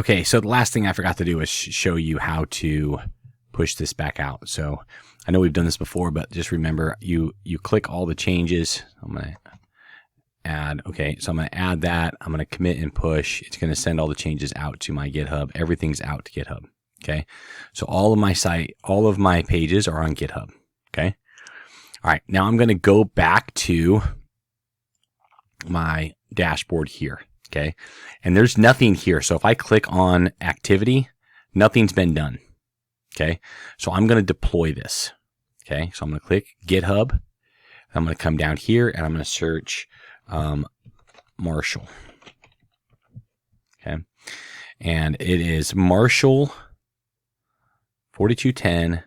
Okay, so the last thing I forgot to do is show you how to push this back out. So I know we've done this before, but just remember you click all the changes. I'm going to add, okay, so I'm going to add that. I'm going to commit and push. It's going to send all the changes out to my GitHub. Everything's out to GitHub. Okay, so all of my pages are on GitHub. Okay, all right, now I'm going to go back to my dashboard here. Okay, and there's nothing here. So if I click on activity, nothing's been done. Okay, so I'm going to deploy this. Okay, so I'm going to click GitHub. I'm going to come down here and I'm going to search Marshall. Okay, and it is Marshall 4210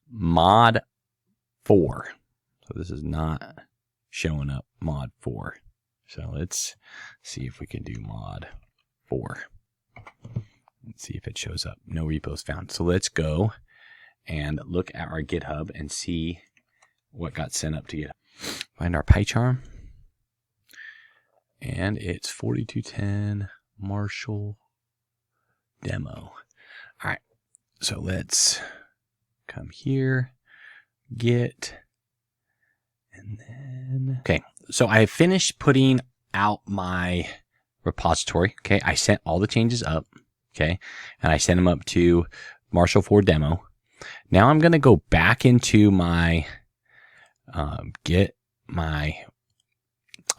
mod 4. So this is not showing up mod 4. So let's see if we can do mod 4. Let's see if it shows up. No repos found. So let's go and look at our GitHub and see what got sent up to GitHub. Find our PyCharm. And it's 4210 Marshall demo. All right. So let's come here, Git, and then, okay. So I finished putting out my repository. Okay. I sent all the changes up. Okay. And I sent them up to Marshall 4 demo. Now I'm going to go back into my, get my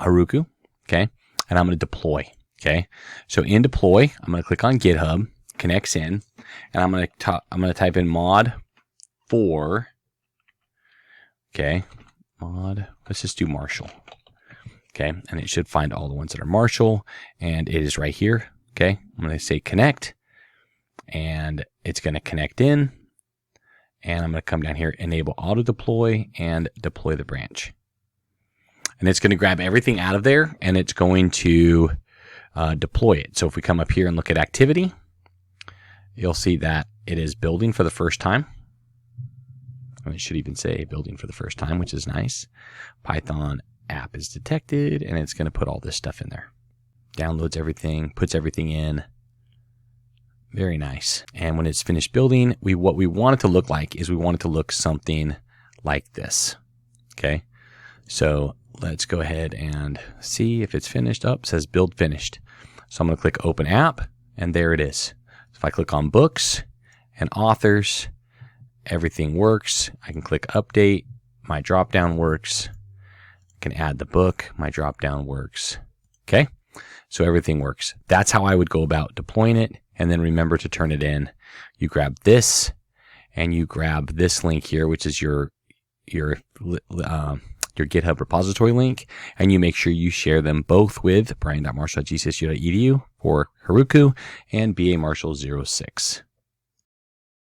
Heroku. Okay. And I'm going to deploy. Okay. So in deploy, I'm going to click on GitHub, connects in, and I'm going to type in mod 4. Okay. Mod, let's just do Marshall. Okay. And it should find all the ones that are Marshall, and it is right here. Okay. I'm going to say connect, and it's going to connect in, and I'm going to come down here, enable auto deploy, and deploy the branch. And it's going to grab everything out of there, and it's going to deploy it. So if we come up here and look at activity, you'll see that it is building for the first time. And it should even say building for the first time, which is nice. Python app is detected, and it's going to put all this stuff in there. Downloads everything, puts everything in. Very nice. And when it's finished building, what we want it to look like is we want it to look something like this. Okay. So let's go ahead and see if it's finished. Up, it says build finished. So I'm going to click open app, and there it is. If I click on books and authors, everything works. I can click update. My drop down works. I can add the book. My drop down works. Okay. So everything works. That's how I would go about deploying it. And then remember to turn it in. You grab this, and you grab this link here, which is your GitHub repository link, and you make sure you share them both with brian.marshall@gcsu.edu for Heroku and BA Marshall 06.